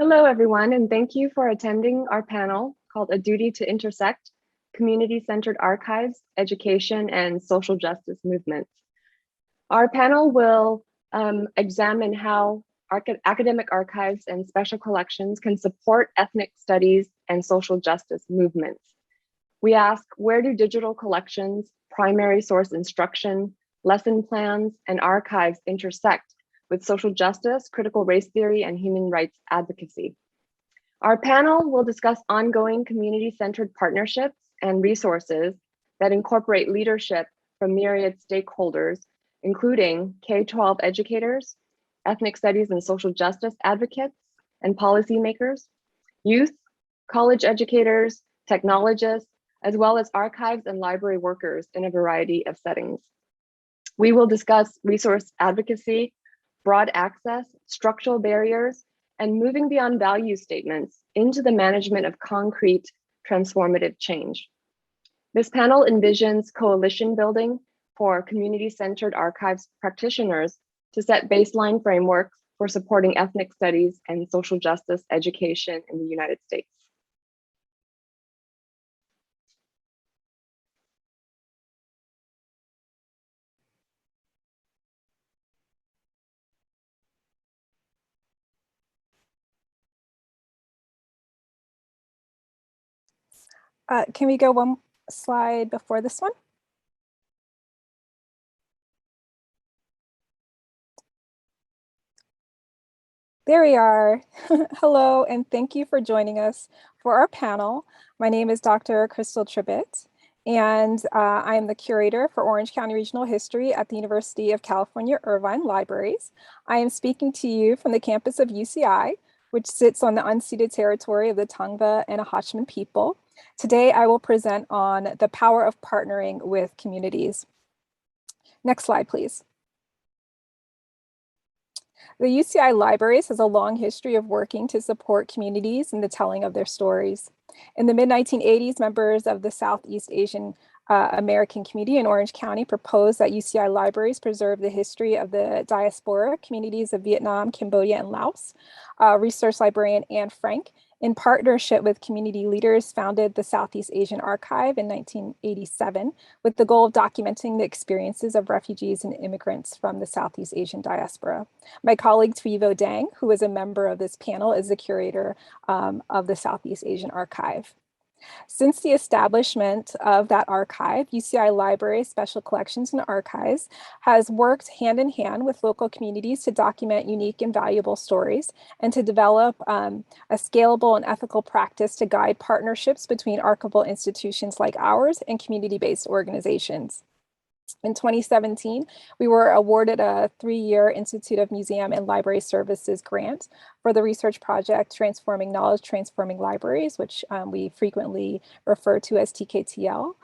Hello, everyone, and thank you for attending our panel called A Duty to Intersect, Community-Centered Archives, Education, and Social Justice Movements. Our panel will examine how academic archives and special collections can support ethnic studies and social justice movements. We ask, where do digital collections, primary source instruction, lesson plans, and archives intersect with social justice, critical race theory, and human rights advocacy? Our panel will discuss ongoing community-centered partnerships and resources that incorporate leadership from myriad stakeholders, including K-12 educators, ethnic studies and social justice advocates and policymakers, youth, college educators, technologists, as well as archives and library workers in a variety of settings. We will discuss resource advocacy, broad access, structural barriers, and moving beyond value statements into the management of concrete transformative change. This panel envisions coalition building for community-centered archives practitioners to set baseline frameworks for supporting ethnic studies and social justice education in the United States. Can we go one slide before this one? There we are. Hello, and thank you for joining us for our panel. My name is Dr. Krystal Tribbett, and I am the curator for Orange County Regional History at the University of California, Irvine Libraries. I am speaking to you from the campus of UCI, which sits on the unceded territory of the Tongva and Ahachman people. Today, I will present on the power of partnering with communities. Next slide, please. The UCI Libraries has a long history of working to support communities in the telling of their stories. In the mid-1980s, members of the Southeast Asian American community in Orange County proposed that UCI Libraries preserve the history of the diaspora communities of Vietnam, Cambodia, and Laos. Research librarian Anne Frank, in partnership with community leaders, founded the Southeast Asian Archive in 1987 with the goal of documenting the experiences of refugees and immigrants from the Southeast Asian diaspora. My colleague Thuy Dang, who is a member of this panel, is the curator of the Southeast Asian Archive. Since the establishment of that archive, UCI Libraries, Special Collections and Archives has worked hand in hand with local communities to document unique and valuable stories and to develop a scalable and ethical practice to guide partnerships between archival institutions like ours and community-based organizations. In 2017, we were awarded a 3-year Institute of Museum and Library Services grant for the research project Transforming Knowledge, Transforming Libraries, which we frequently refer to as TKTL,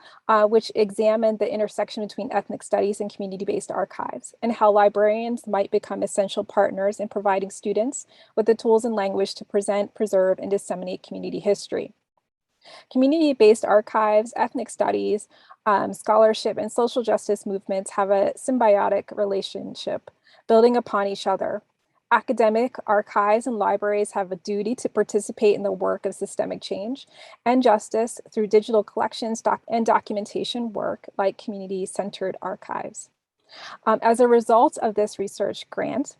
which examined the intersection between ethnic studies and community-based archives and how librarians might become essential partners in providing students with the tools and language to present, preserve, and disseminate community history. Community-based archives, ethnic studies, scholarship, and social justice movements have a symbiotic relationship, building upon each other. Academic archives and libraries have a duty to participate in the work of systemic change and justice through digital collections and documentation work like community-centered archives. As a result of this research grant,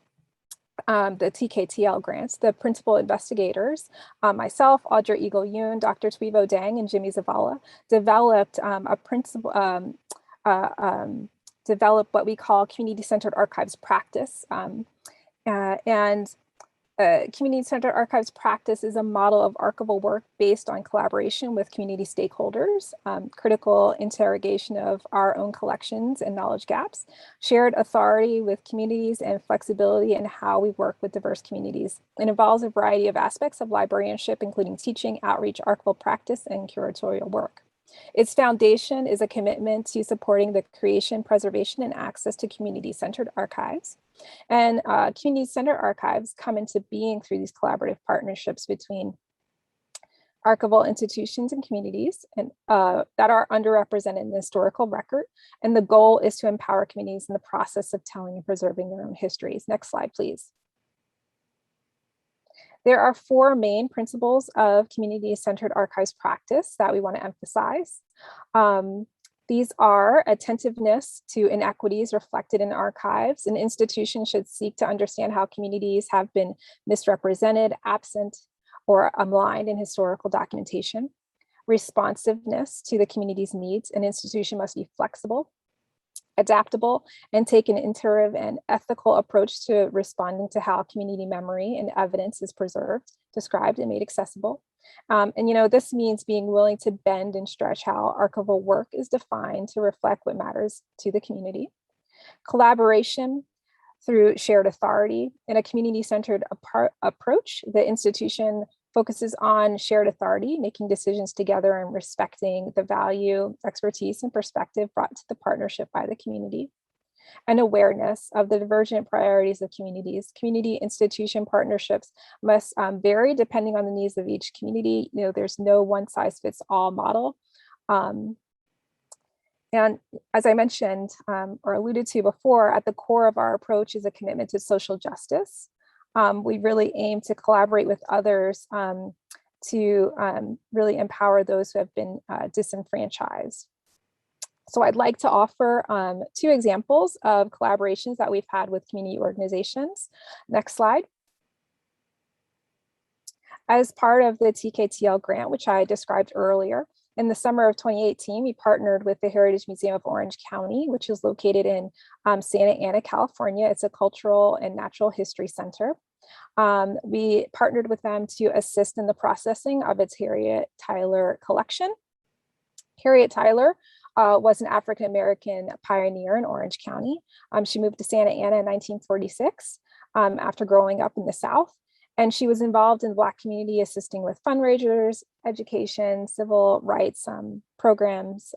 the TKTL grants, the principal investigators, myself, Audra Eagle-Yoon, Dr. Thuy Dang, and Jimmy Zavala, developed developed what we call community-centered archives practice. Community-centered archives practice is a model of archival work based on collaboration with community stakeholders, critical interrogation of our own collections and knowledge gaps, shared authority with communities, and flexibility in how we work with diverse communities. It involves a variety of aspects of librarianship, including teaching, outreach, archival practice, and curatorial work. Its foundation is a commitment to supporting the creation, preservation, and access to community-centered archives. And community-centered archives come into being through these collaborative partnerships between archival institutions and communities and, that are underrepresented in the historical record. And the goal is to empower communities in the process of telling and preserving their own histories. Next slide, please. There are four main principles of community-centered archives practice that we want to emphasize. These are attentiveness to inequities reflected in archives. An institution should seek to understand how communities have been misrepresented, absent, or maligned in historical documentation. Responsiveness to the community's needs. An institution must be flexible, adaptable, and take an iterative and ethical approach to responding to how community memory and evidence is preserved, described, and made accessible. And this means being willing to bend and stretch how archival work is defined to reflect what matters to the community. Collaboration through shared authority. In a community-centered approach, the institution focuses on shared authority, making decisions together and respecting the value, expertise, and perspective brought to the partnership by the community. And awareness of the divergent priorities of communities. Community institution partnerships must vary depending on the needs of each community. There's no one size fits all model. And as I mentioned or alluded to before, at the core of our approach is a commitment to social justice. We really aim to collaborate with others to really empower those who have been disenfranchised. So I'd like to offer two examples of collaborations that we've had with community organizations. Next slide. As part of the TKTL grant, which I described earlier, in the summer of 2018, we partnered with the Heritage Museum of Orange County, which is located in Santa Ana, California. It's a cultural and natural history center. We partnered with them to assist in the processing of its Harriet Tyler collection. Harriet Tyler was an African-American pioneer in Orange County. She moved to Santa Ana in 1946 after growing up in the South. And she was involved in the Black community, assisting with fundraisers, education, civil rights programs.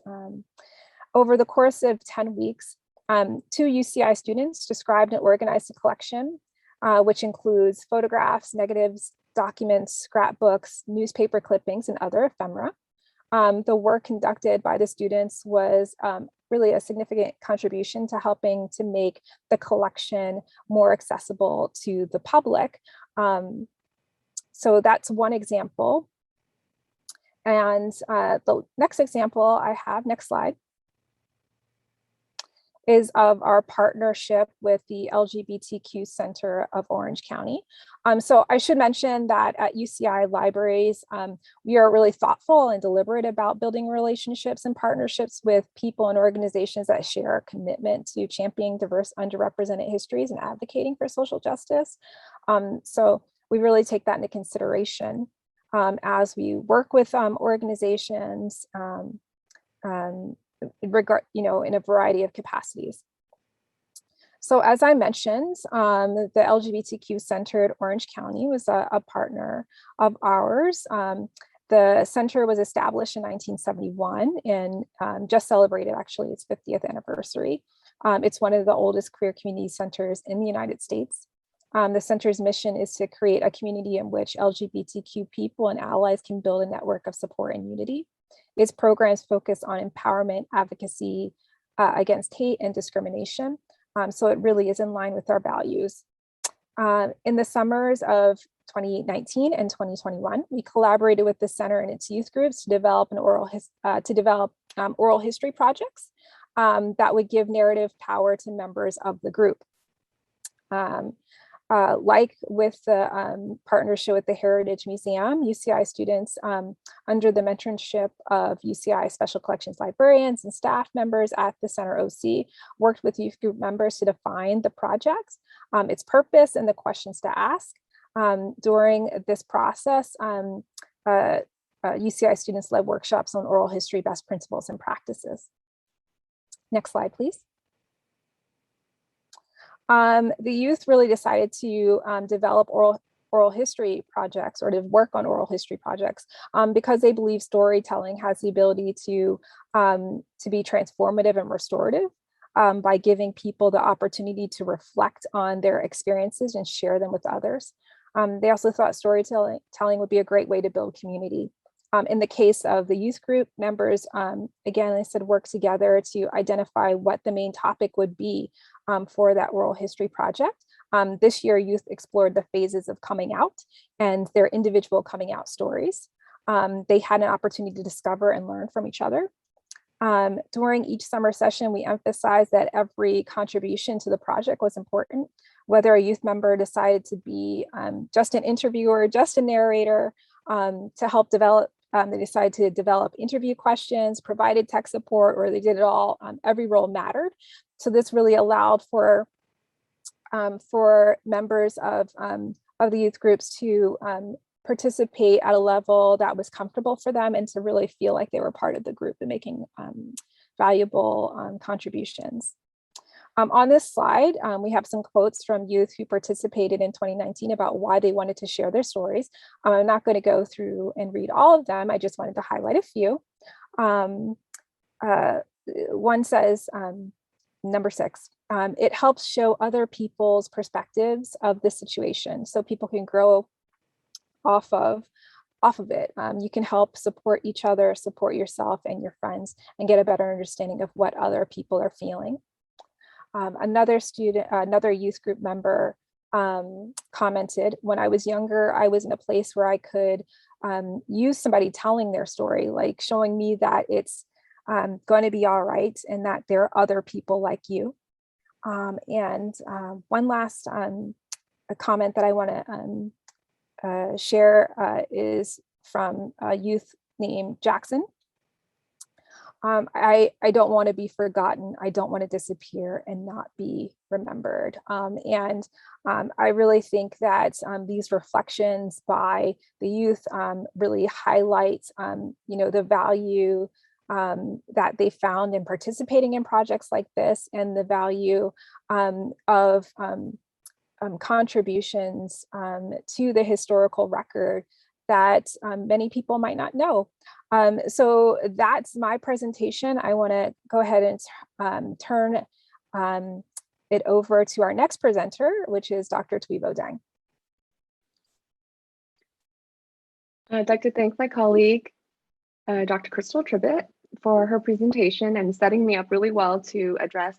Over the course of 10 weeks, 2 UCI students described and organized a collection, which includes photographs, negatives, documents, scrapbooks, newspaper clippings, and other ephemera. The work conducted by the students was really a significant contribution to helping to make the collection more accessible to the public. So that's one example. And the next example I have, next slide, is of our partnership with the LGBTQ Center of Orange County. So I should mention that at UCI Libraries, we are really thoughtful and deliberate about building relationships and partnerships with people and organizations that share a commitment to championing diverse, underrepresented histories and advocating for social justice. So we really take that into consideration as we work with organizations in a variety of capacities. So as I mentioned, the LGBTQ Centered Orange County was a partner of ours. The center was established in 1971 and just celebrated actually its 50th anniversary. It's one of the oldest queer community centers in the United States. The center's mission is to create a community in which LGBTQ people and allies can build a network of support and unity. Its programs focus on empowerment, advocacy against hate and discrimination. So it really is in line with our values. In the summers of 2019 and 2021, we collaborated with the center and its youth groups to develop oral history projects that would give narrative power to members of the group. Like with the partnership with the Heritage Museum, UCI students under the mentorship of UCI Special Collections librarians and staff members at the Center OC worked with youth group members to define the project, its purpose, and the questions to ask. During this process, UCI students led workshops on oral history best principles and practices. Next slide, please. The youth really decided to develop oral history projects or to work on oral history projects because they believe storytelling has the ability to be transformative and restorative by giving people the opportunity to reflect on their experiences and share them with others. They also thought storytelling would be a great way to build community. In the case of the youth group members, again, they said work together to identify what the main topic would be for that oral history project. This year, youth explored the phases of coming out and their individual coming out stories. They had an opportunity to discover and learn from each other. During each summer session, we emphasized that every contribution to the project was important, whether a youth member decided to be just an interviewer, just a narrator, to help develop. They decided to develop interview questions, provided tech support, or they did it all. Every role mattered. So this really allowed for members of the youth groups to participate at a level that was comfortable for them and to really feel like they were part of the group and making valuable contributions. On this slide, we have some quotes from youth who participated in 2019 about why they wanted to share their stories. I'm not going to go through and read all of them. I just wanted to highlight a few. One says, number 6, it helps show other people's perspectives of the situation so people can grow off of it. You can help support each other, support yourself and your friends, and get a better understanding of what other people are feeling. Another youth group member commented, when I was younger, I was in a place where I could use somebody telling their story, like showing me that it's going to be all right and that there are other people like you. And one last a comment that I want to share is from a youth named Jackson. I don't want to be forgotten. I don't want to disappear and not be remembered. I really think that these reflections by the youth really highlight, the value that they found in participating in projects like this and the value of contributions to the historical record that many people might not know. So that's my presentation. I want to go ahead and turn it over to our next presenter, which is Dr. Thuy Dang. I'd like to thank my colleague, Dr. Krystal Tribbett, for her presentation and setting me up really well to address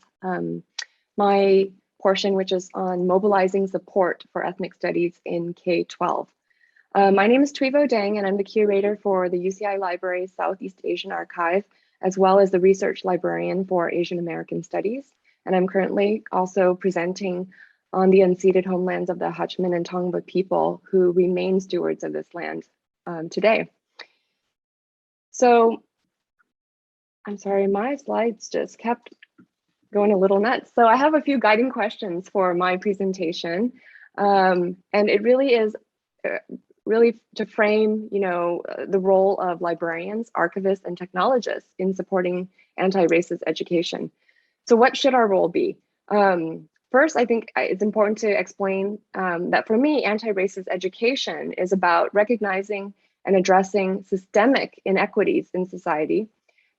my portion, which is on mobilizing support for ethnic studies in K-12. My name is Thuy Dang, and I'm the curator for the UCI Library's Southeast Asian Archive, as well as the research librarian for Asian American Studies. And I'm currently also presenting on the unceded homelands of the Hachman and Tongva people who remain stewards of this land today. So, I'm sorry, my slides just kept going a little nuts. So I have a few guiding questions for my presentation. And it really is to frame, the role of librarians, archivists, and technologists in supporting anti-racist education. So what should our role be? First, I think it's important to explain that for me, anti-racist education is about recognizing and addressing systemic inequities in society,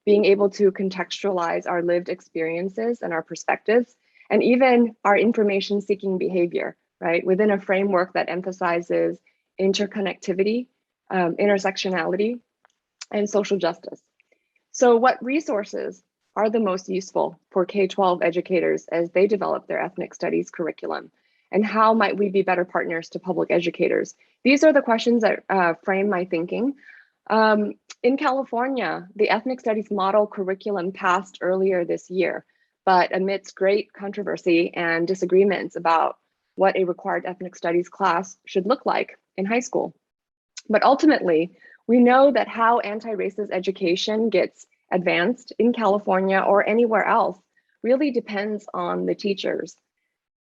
being able to contextualize our lived experiences and our perspectives, and even our information-seeking behavior, right, within a framework that emphasizes interconnectivity, intersectionality, and social justice. So what resources are the most useful for K-12 educators as they develop their ethnic studies curriculum? And how might we be better partners to public educators? These are the questions that frame my thinking. In California, the ethnic studies model curriculum passed earlier this year, but amidst great controversy and disagreements about what a required ethnic studies class should look like in high school. But ultimately, we know that how anti-racist education gets advanced in California or anywhere else really depends on the teachers.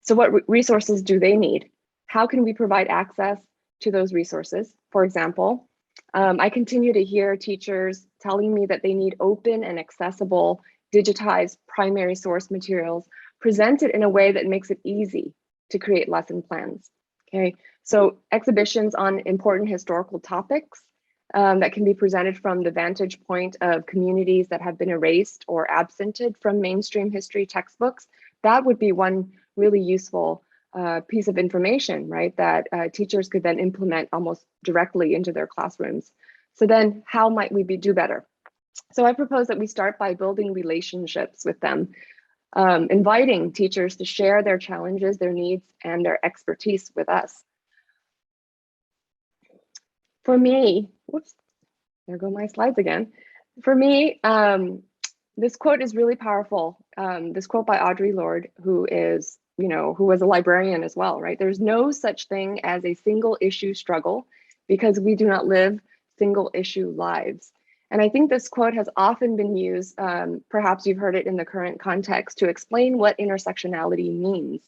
So what resources do they need? How can we provide access to those resources? For example, I continue to hear teachers telling me that they need open and accessible digitized primary source materials presented in a way that makes it easy to create lesson plans. Okay, so exhibitions on important historical topics that can be presented from the vantage point of communities that have been erased or absented from mainstream history textbooks, that would be one really useful piece of information, right, that teachers could then implement almost directly into their classrooms. So then how might we do better? So I propose that we start by building relationships with them. inviting teachers to share their challenges, their needs, and their expertise with us. For me, whoops, there go my slides again. For me, this quote is really powerful. This quote by Audre Lorde, who is, who was a librarian as well, right? There's no such thing as a single issue struggle because we do not live single issue lives. And I think this quote has often been used, perhaps you've heard it in the current context, to explain what intersectionality means.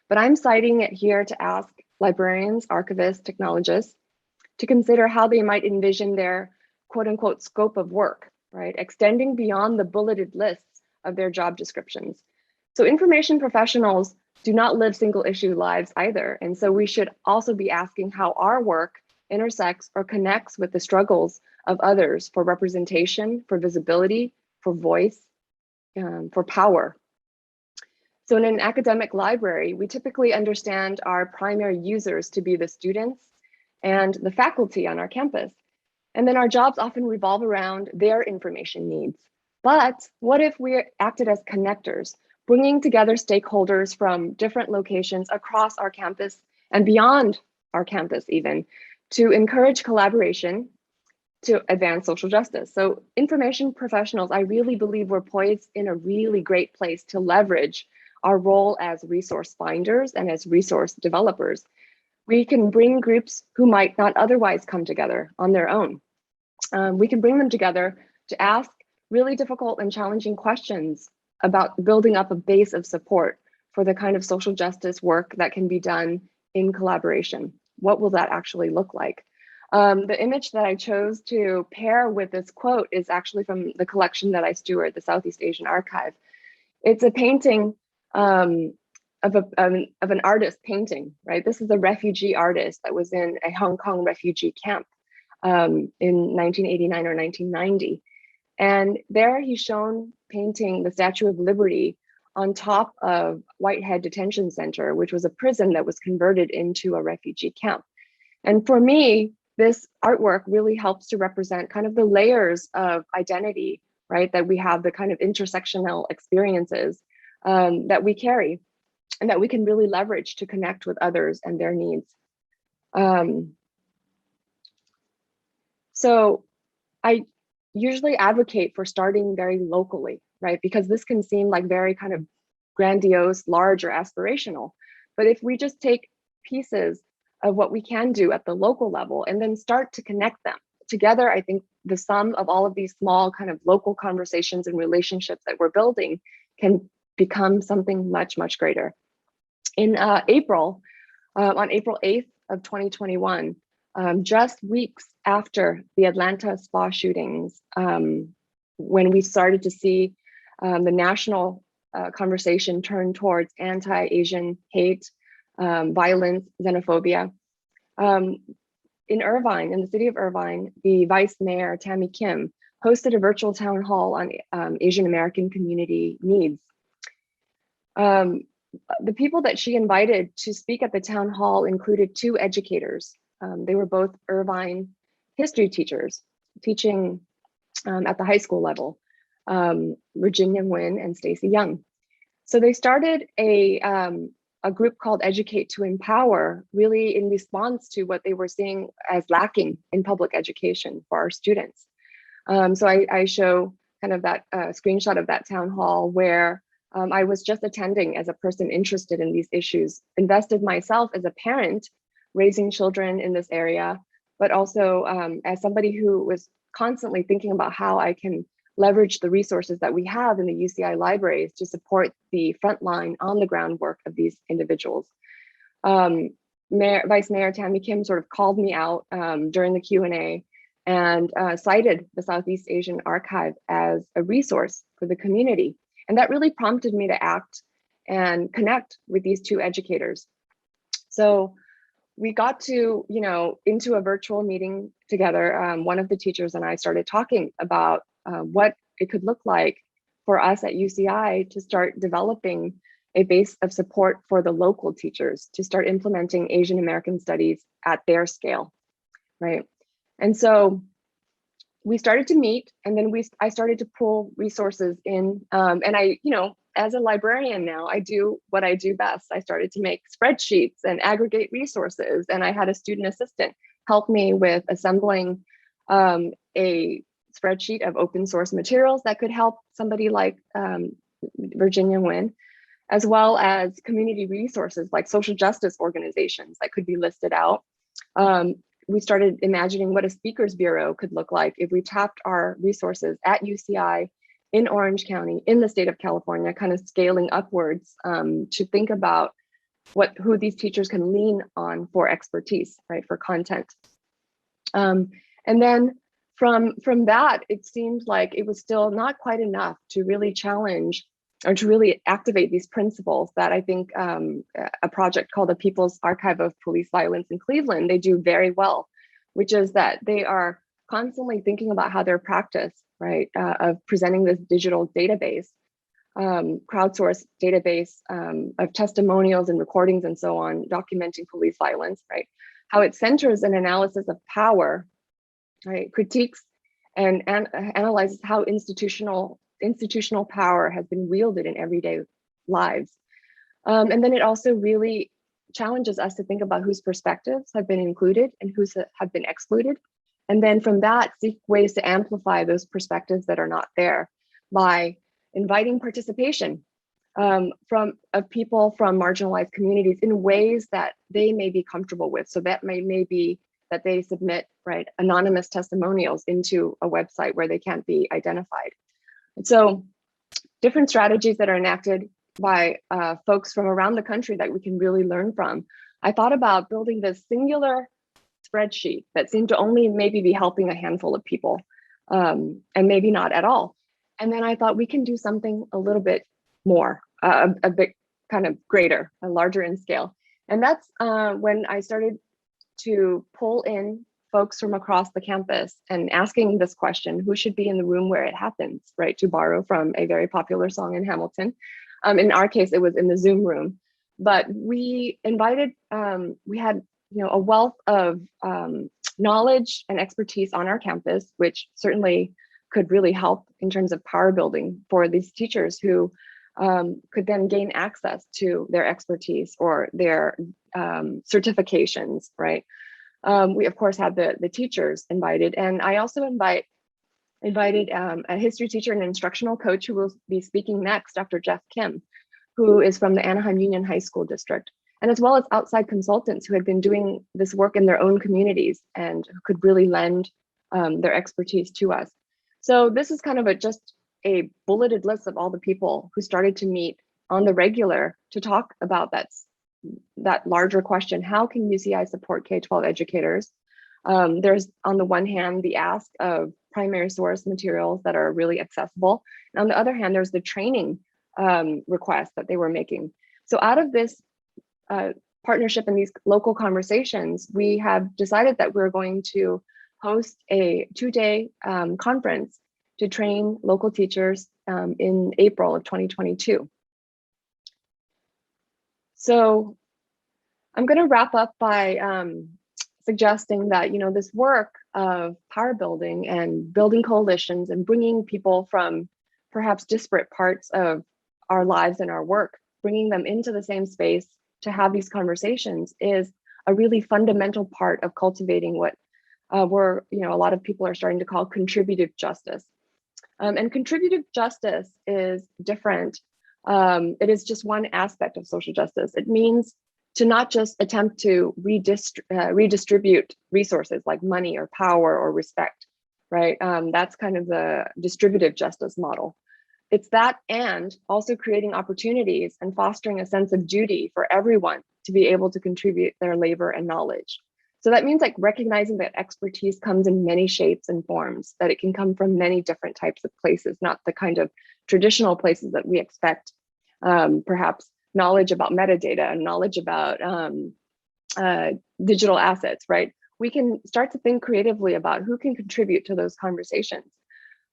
But I'm citing it here to ask librarians, archivists, technologists to consider how they might envision their quote unquote scope of work, right? Extending beyond the bulleted lists of their job descriptions. So information professionals do not live single issue lives either. And so we should also be asking how our work intersects or connects with the struggles of others for representation, for visibility, for voice, for power. So in an academic library, we typically understand our primary users to be the students and the faculty on our campus. And then our jobs often revolve around their information needs. But what if we acted as connectors, bringing together stakeholders from different locations across our campus and beyond our campus even, to encourage collaboration to advance social justice? So information professionals, I really believe we're poised in a really great place to leverage our role as resource finders and as resource developers. We can bring groups who might not otherwise come together on their own. We can bring them together to ask really difficult and challenging questions about building up a base of support for the kind of social justice work that can be done in collaboration. What will that actually look like? The image that I chose to pair with this quote is actually from the collection that I steward, the Southeast Asian Archive. It's a painting of an artist painting, right? This is a refugee artist that was in a Hong Kong refugee camp in 1989 or 1990. And there he's shown painting the Statue of Liberty on top of Whitehead Detention Center, which was a prison that was converted into a refugee camp. And for me, this artwork really helps to represent kind of the layers of identity, right? That we have, the kind of intersectional experiences that we carry and that we can really leverage to connect with others and their needs. So I usually advocate for starting very locally, right? Because this can seem like very kind of grandiose, large, or aspirational. But if we just take pieces of what we can do at the local level and then start to connect them together, I think the sum of all of these small kind of local conversations and relationships that we're building can become something much, much greater. In April, on April 8th of 2021, just weeks after the Atlanta spa shootings, when we started to see the national conversation turn towards anti-Asian hate, violence, xenophobia. In Irvine, in the city of Irvine, the Vice Mayor, Tammy Kim, hosted a virtual town hall on Asian American community needs. The people that she invited to speak at the town hall included two educators. They were both Irvine history teachers, teaching at the high school level, Virginia Nguyen and Stacy Young. So they started a group called Educate to Empower, really in response to what they were seeing as lacking in public education for our students. So I show kind of that screenshot of that town hall where I was just attending as a person interested in these issues, invested myself as a parent raising children in this area, but also as somebody who was constantly thinking about how I can leverage the resources that we have in the UCI libraries to support the frontline on the ground work of these individuals. Vice Mayor Tammy Kim sort of called me out during the Q&A and cited the Southeast Asian Archive as a resource for the community. And that really prompted me to act and connect with these two educators. So we got to, into a virtual meeting together. One of the teachers and I started talking about what it could look like for us at UCI to start developing a base of support for the local teachers to start implementing Asian American studies at their scale, right? And so we started to meet, and then I started to pull resources in, and I, as a librarian now, I do what I do best. I started to make spreadsheets and aggregate resources, and I had a student assistant help me with assembling a spreadsheet of open source materials that could help somebody like Virginia Nguyen, as well as community resources like social justice organizations that could be listed out. We started imagining what a speakers bureau could look like if we tapped our resources at UCI, in Orange County, in the state of California, kind of scaling upwards to think about who these teachers can lean on for expertise, right, for content. And then from that, it seemed like it was still not quite enough to really challenge or to really activate these principles that I think a project called the People's Archive of Police Violence in Cleveland, they do very well, which is that they are constantly thinking about how their practice, right, of presenting this digital database, crowdsourced database of testimonials and recordings and so on, documenting police violence, right, how it centers an analysis of power, right, critiques and analyzes how institutional power has been wielded in everyday lives. And then it also really challenges us to think about whose perspectives have been included and whose have been excluded. And then from that, seek ways to amplify those perspectives that are not there by inviting participation of people from marginalized communities in ways that they may be comfortable with. So that may be that they submit, right, anonymous testimonials into a website where they can't be identified. And so different strategies that are enacted by folks from around the country that we can really learn from. I thought about building this singular spreadsheet that seemed to only maybe be helping a handful of people and maybe not at all. And then I thought we can do something a little bit more, a bit kind of greater, a larger in scale. And that's when I started to pull in folks from across the campus and asking this question, who should be in the room where it happens, right? To borrow from a very popular song in Hamilton. In our case, it was in the Zoom room, but we invited, we had a wealth of knowledge and expertise on our campus, which certainly could really help in terms of power building for these teachers who could then gain access to their expertise or their certifications, right? We of course had the teachers invited, and I also invited a history teacher and instructional coach who will be speaking next after Jeff Kim, who is from the Anaheim Union High School District, and as well as outside consultants who had been doing this work in their own communities and who could really lend their expertise to us. So this is kind of just a bulleted list of all the people who started to meet on the regular to talk about that larger question: how can UCI support K-12 educators? There's on the one hand the ask of primary source materials that are really accessible, and on the other hand there's the training requests that they were making. So out of this partnership and these local conversations, we have decided that we're going to host a 2-day conference to train local teachers in April of 2022. So I'm going to wrap up by suggesting that this work of power building and building coalitions and bringing people from perhaps disparate parts of our lives and our work, bringing them into the same space to have these conversations is a really fundamental part of cultivating what a lot of people are starting to call contributive justice. And contributive justice is different. It is just one aspect of social justice. It means to not just attempt to redistribute resources like money or power or respect, right? That's kind of the distributive justice model. It's that, and also creating opportunities and fostering a sense of duty for everyone to be able to contribute their labor and knowledge. So that means like recognizing that expertise comes in many shapes and forms, that it can come from many different types of places, not the kind of traditional places that we expect, perhaps knowledge about metadata and knowledge about digital assets, right? We can start to think creatively about who can contribute to those conversations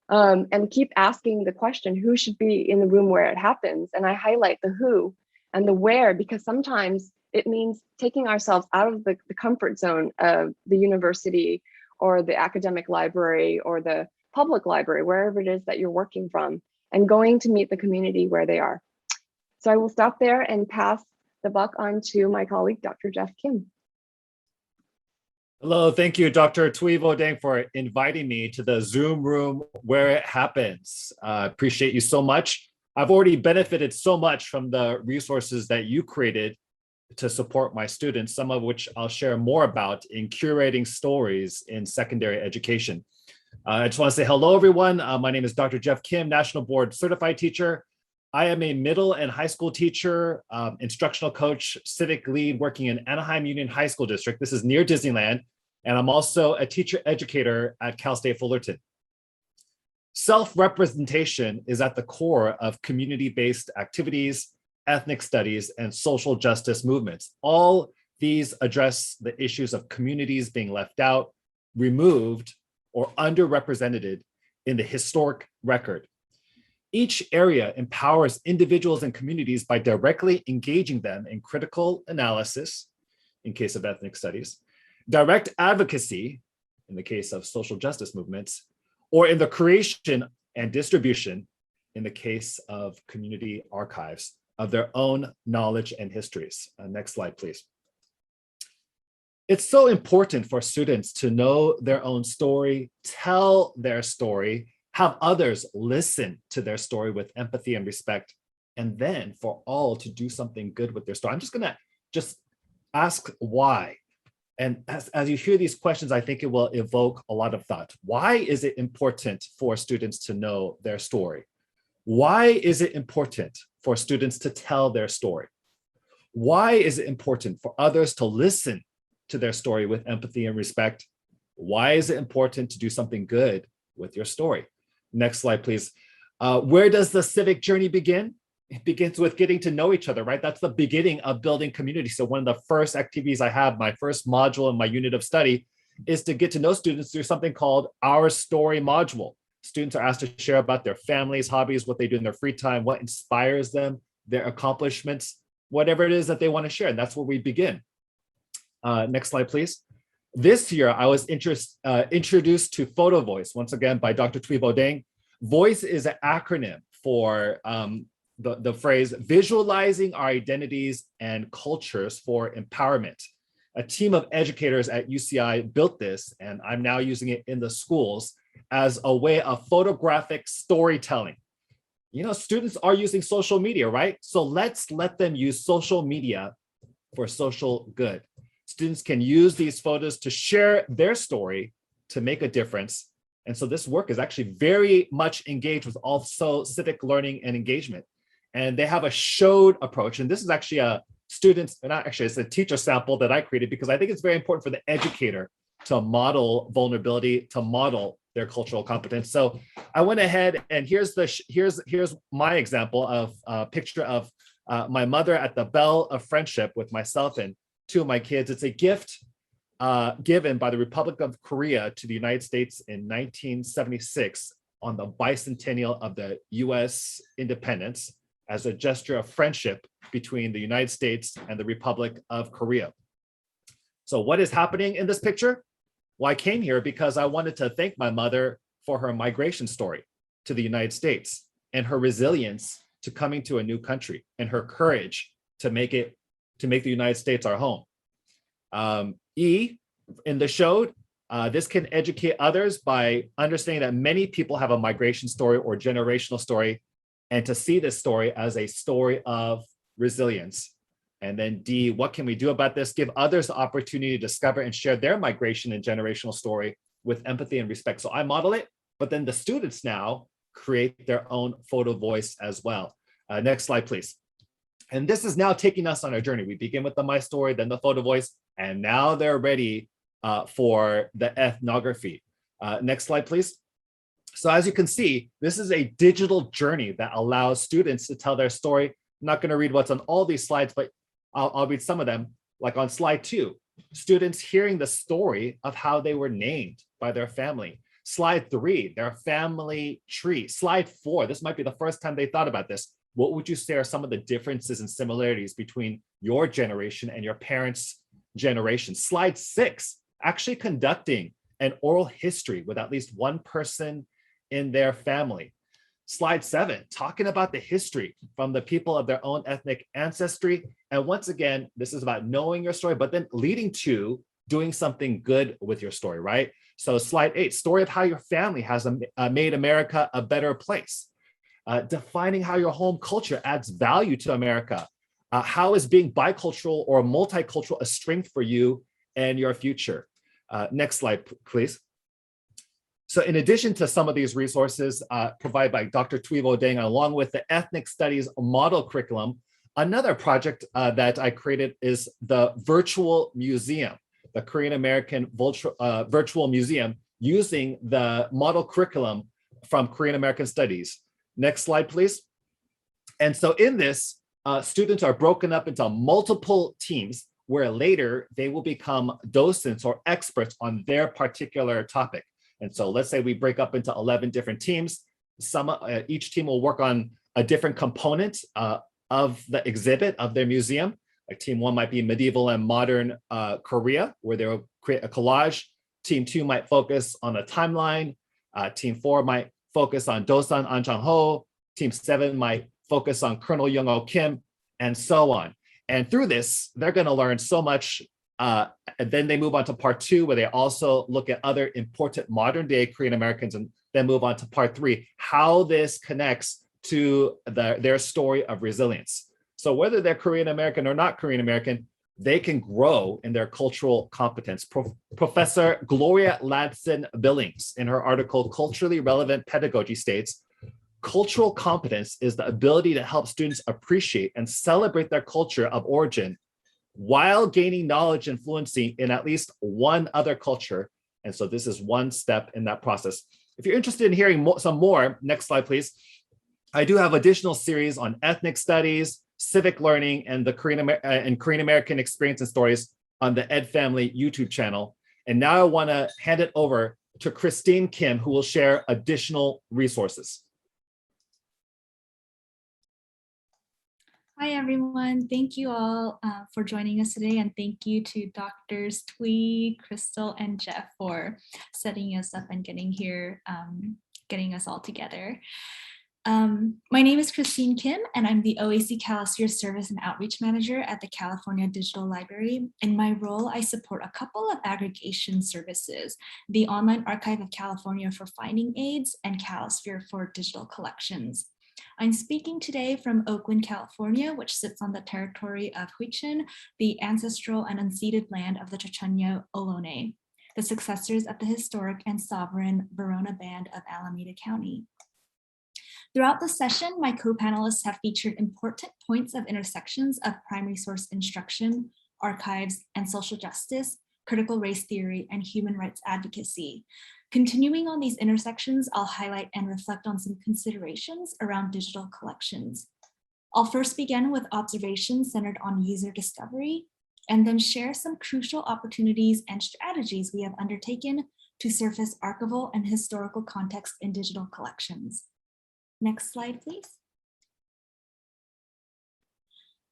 and keep asking the question, who should be in the room where it happens? And I highlight the who and the where, because sometimes it means taking ourselves out of the comfort zone of the university or the academic library or the public library, wherever it is that you're working from, and going to meet the community where they are. So I will stop there and pass the buck on to my colleague, Dr. Jeff Kim. Hello, thank you, Dr. Thuy Deng, for inviting me to the Zoom room where it happens. Appreciate you so much. I've already benefited so much from the resources that you created to support my students, some of which I'll share more about in curating stories in secondary education. I just want to say hello, everyone. My name is Dr. Jeff Kim, National Board Certified Teacher. I am a middle and high school teacher, instructional coach, civic lead working in Anaheim Union High School District. This is near Disneyland. And I'm also a teacher educator at Cal State Fullerton. Self-representation is at the core of community-based activities, ethnic studies, and social justice movements. All these address the issues of communities being left out, removed, or underrepresented in the historic record. Each area empowers individuals and communities by directly engaging them in critical analysis, in case of ethnic studies, direct advocacy, in the case of social justice movements, or in the creation and distribution, in the case of community archives, of their own knowledge and histories. Next slide, please. It's so important for students to know their own story, tell their story, have others listen to their story with empathy and respect, and then for all to do something good with their story. I'm just gonna ask why. And as you hear these questions, I think it will evoke a lot of thought. Why is it important for students to know their story? Why is it important for students to tell their story? Why is it important for others to listen to their story with empathy and respect? Why is it important to do something good with your story? Next slide, please. Where does the civic journey begin? It begins with getting to know each other, right? That's the beginning of building community. So one of the first activities I have, my first module in my unit of study, is to get to know students through something called Our Story module. Students are asked to share about their families, hobbies, what they do in their free time, what inspires them, their accomplishments, whatever it is that they want to share. And that's where we begin. Next slide, please. This year, I was introduced to Photovoice, once again, by Dr. Thuy Deng. VOICE is an acronym for the phrase, visualizing our identities and cultures for empowerment. A team of educators at UCI built this, and I'm now using it in the schools as a way of photographic storytelling. You know, students are using social media, right? So let's let them use social media for social good. Students can use these photos to share their story to make a difference. And so this work is actually very much engaged with also civic learning and engagement. And they have a showed approach. And this is actually a student's, not actually, it's a teacher sample that I created because I think it's very important for the educator to model vulnerability, to model their cultural competence. So I went ahead and here's my example of a picture of my mother at the Bell of Friendship with myself and two of my kids. It's a gift given by the Republic of Korea to the United States in 1976 on the bicentennial of the US independence as a gesture of friendship between the United States and the Republic of Korea. So what is happening in this picture? Well, I came here because I wanted to thank my mother for her migration story to the United States and her resilience to coming to a new country and her courage to make the United States our home. E in the showed, this can educate others by understanding that many people have a migration story or generational story, and to see this story as a story of resilience. And then D, what can we do about this? Give others the opportunity to discover and share their migration and generational story with empathy and respect. So I model it, but then the students now create their own photo voice as well. Next slide, please. And this is now taking us on our journey. We begin with the My Story, then the photo voice, and now they're ready for the ethnography. Next slide, please. So as you can see, this is a digital journey that allows students to tell their story. I'm not going to read what's on all these slides, but I'll read some of them. Like on slide 2, students hearing the story of how they were named by their family. Slide 3, their family tree. Slide 4, this might be the first time they thought about this. What would you say are some of the differences and similarities between your generation and your parents' generation? Slide 6, actually conducting an oral history with at least one person in their family. Slide 7, talking about the history from the people of their own ethnic ancestry. And once again, this is about knowing your story, but then leading to doing something good with your story, right? So slide 8, story of how your family has made America a better place. Defining how your home culture adds value to America. How is being bicultural or multicultural a strength for you and your future? Next slide, please. So in addition to some of these resources provided by Dr. Thuy Deng, along with the Ethnic Studies model curriculum, another project that I created is the virtual museum, the Korean American virtual museum, using the model curriculum from Korean American Studies. Next slide, please. And so in this, students are broken up into multiple teams where later they will become docents or experts on their particular topic. And so let's say we break up into 11 different teams. Each team will work on a different component of the exhibit of their museum. Like team 1 might be medieval and modern Korea, where they will create a collage. Team 2 might focus on a timeline. Team 4 might focus on Dosan An Chang-ho. Team 7 might focus on Colonel Young-Oh Kim, and so on. And through this, they're going to learn so much. And then they move on to part 2, where they also look at other important modern day Korean Americans, and then move on to part 3, how this connects to their story of resilience. So whether they're Korean American or not Korean American, they can grow in their cultural competence. Professor Gloria Ladson Billings, in her article, Culturally Relevant Pedagogy, states, cultural competence is the ability to help students appreciate and celebrate their culture of origin while gaining knowledge and fluency in at least one other culture. And so this is one step in that process. If you're interested in hearing some more, next slide, please. I do have additional series on ethnic studies, civic learning, and the Korean American experience and stories on the Ed Family YouTube channel. And now I want to hand it over to Christine Kim, who will share additional resources. Hi, everyone. Thank you all for joining us today. And thank you to Drs. Thuy, Krystal, and Jeff for setting us up and getting here, getting us all together. My name is Christine Kim, and I'm the OAC Calisphere Service and Outreach Manager at the California Digital Library. In my role, I support a couple of aggregation services, the Online Archive of California for finding aids and Calisphere for digital collections. I'm speaking today from Oakland, California, which sits on the territory of Huichin, the ancestral and unceded land of the Chochenyo Ohlone, the successors of the historic and sovereign Verona Band of Alameda County. Throughout the session, my co-panelists have featured important points of intersections of primary source instruction, archives, and social justice, critical race theory, and human rights advocacy. Continuing on these intersections, I'll highlight and reflect on some considerations around digital collections. I'll first begin with observations centered on user discovery, and then share some crucial opportunities and strategies we have undertaken to surface archival and historical context in digital collections. Next slide, please.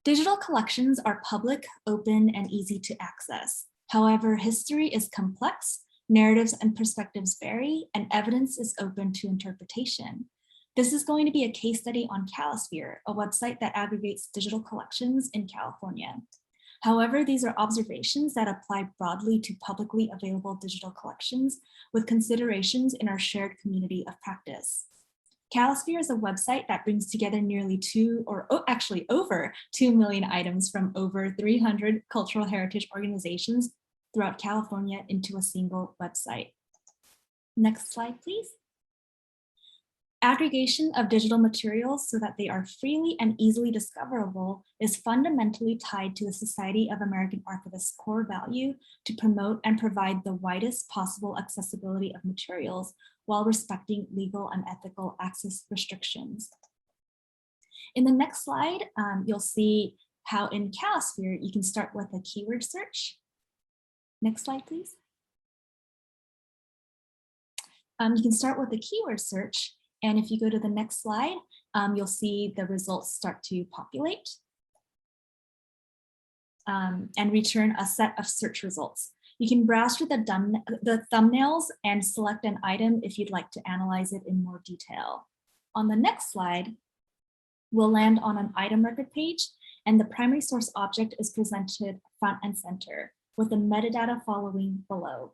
Digital collections are public, open, and easy to access. However, history is complex, narratives and perspectives vary, and evidence is open to interpretation. This is going to be a case study on Calisphere, a website that aggregates digital collections in California. However, these are observations that apply broadly to publicly available digital collections with considerations in our shared community of practice. Calisphere is a website that brings together nearly over 2 million items from over 300 cultural heritage organizations throughout California into a single website. Next slide, please. Aggregation of digital materials so that they are freely and easily discoverable is fundamentally tied to the Society of American Archivists' core value to promote and provide the widest possible accessibility of materials while respecting legal and ethical access restrictions. In the next slide, you'll see how in Calisphere you can start with a keyword search. Next slide, please. You can start with a keyword search, and if you go to the next slide, you'll see the results start to populate and return a set of search results. You can browse through the thumbnails and select an item if you'd like to analyze it in more detail. On the next slide, we'll land on an item record page, and the primary source object is presented front and center with the metadata following below.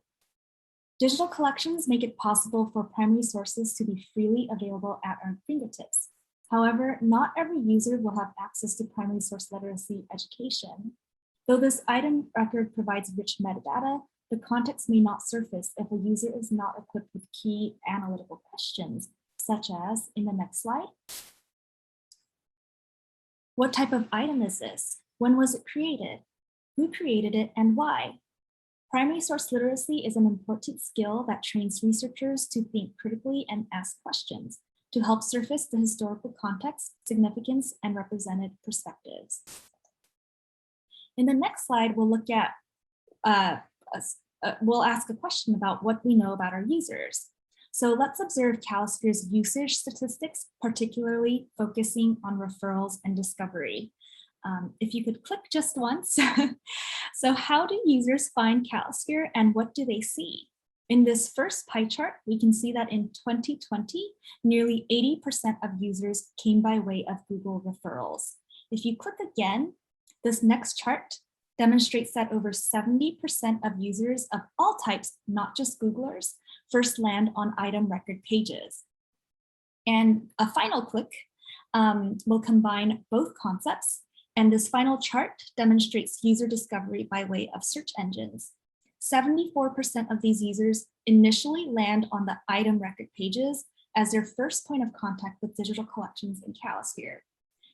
Digital collections make it possible for primary sources to be freely available at our fingertips. However, not every user will have access to primary source literacy education. Though this item record provides rich metadata, the context may not surface if a user is not equipped with key analytical questions, such as in the next slide. What type of item is this? When was it created? Who created it and why? Primary source literacy is an important skill that trains researchers to think critically and ask questions to help surface the historical context, significance, and represented perspectives. In the next slide, we'll look at, we'll ask a question about what we know about our users. So let's observe CalSphere's usage statistics, particularly focusing on referrals and discovery. If you could click just once. So how do users find CalSphere and what do they see? In this first pie chart, we can see that in 2020, nearly 80% of users came by way of Google referrals. If you click again, this next chart demonstrates that over 70% of users of all types, not just Googlers, first land on item record pages. And a final click will combine both concepts. And this final chart demonstrates user discovery by way of search engines. 74% of these users initially land on the item record pages as their first point of contact with digital collections in CalSphere.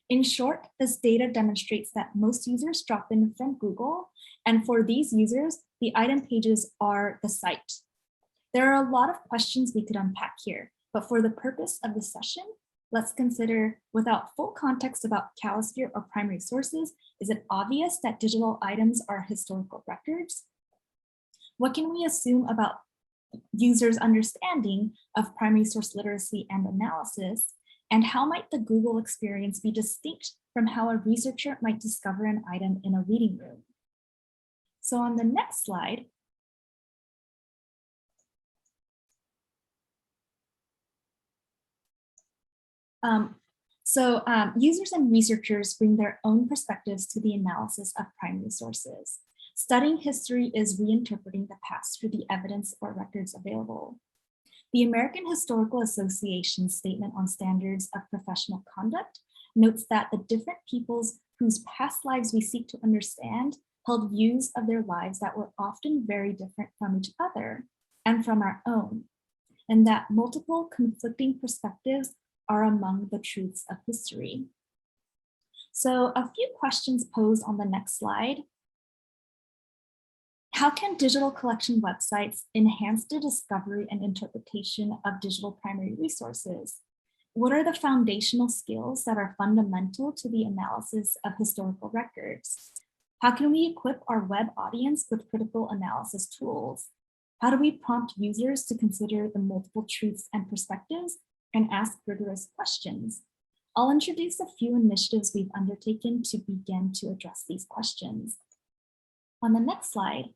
In short, this data demonstrates that most users drop in from Google, and for these users, the item pages are the site. There are a lot of questions we could unpack here, but for the purpose of this session, let's consider, without full context about CalSphere or primary sources, is it obvious that digital items are historical records? What can we assume about users' understanding of primary source literacy and analysis? And how might the Google experience be distinct from how a researcher might discover an item in a reading room? So on the next slide, users and researchers bring their own perspectives to the analysis of primary sources. Studying history is reinterpreting the past through the evidence or records available. The American Historical Association's Statement on Standards of Professional Conduct notes that the different peoples whose past lives we seek to understand held views of their lives that were often very different from each other and from our own, and that multiple conflicting perspectives are among the truths of history. So a few questions posed on the next slide. How can digital collection websites enhance the discovery and interpretation of digital primary resources? What are the foundational skills that are fundamental to the analysis of historical records? How can we equip our web audience with critical analysis tools? How do we prompt users to consider the multiple truths and perspectives and ask rigorous questions? I'll introduce a few initiatives we've undertaken to begin to address these questions. On the next slide,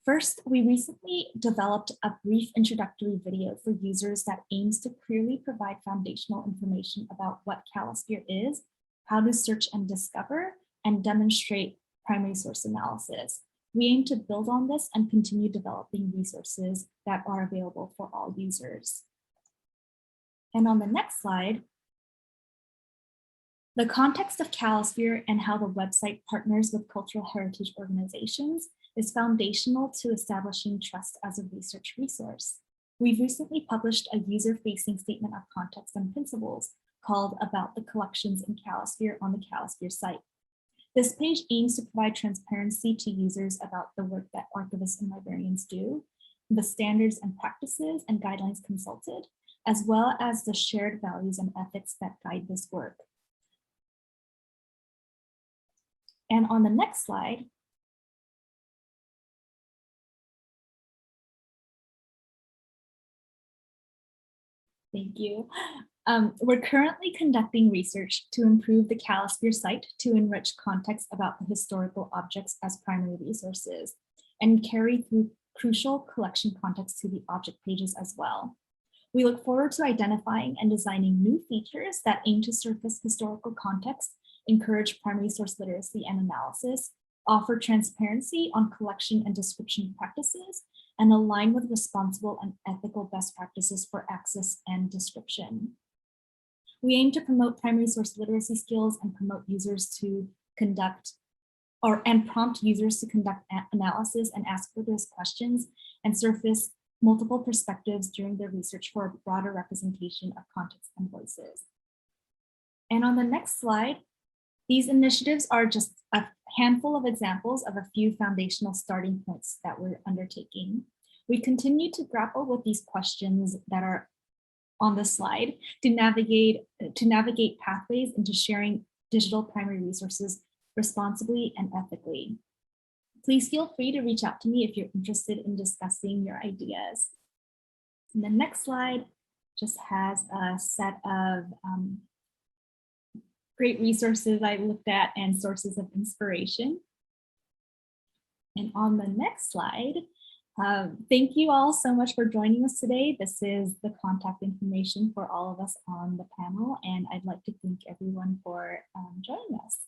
first, we recently developed a brief introductory video for users that aims to clearly provide foundational information about what CalSphere is, how to search and discover, and demonstrate primary source analysis. We aim to build on this and continue developing resources that are available for all users. And on the next slide, the context of CalSphere and how the website partners with cultural heritage organizations is foundational to establishing trust as a research resource. We've recently published a user-facing statement of context and principles called About the Collections in CalSphere on the CalSphere site. This page aims to provide transparency to users about the work that archivists and librarians do, the standards and practices and guidelines consulted, as well as the shared values and ethics that guide this work. And on the next slide, thank you. We're currently conducting research to improve the CalSphere site to enrich context about the historical objects as primary resources and carry through crucial collection context to the object pages as well. We look forward to identifying and designing new features that aim to surface historical context, encourage primary source literacy and analysis, offer transparency on collection and description practices, and align with responsible and ethical best practices for access and description. We aim to promote primary source literacy skills and promote users to conduct and prompt users to conduct analysis and ask rigorous questions and surface multiple perspectives during their research for a broader representation of contexts and voices. And on the next slide, these initiatives are just a handful of examples of a few foundational starting points that we're undertaking. We continue to grapple with these questions that are on the slide to navigate pathways into sharing digital primary resources responsibly and ethically. Please feel free to reach out to me if you're interested in discussing your ideas. And the next slide just has a set of great resources I looked at and sources of inspiration. And on the next slide, thank you all so much for joining us today. This is the contact information for all of us on the panel, and I'd like to thank everyone for joining us.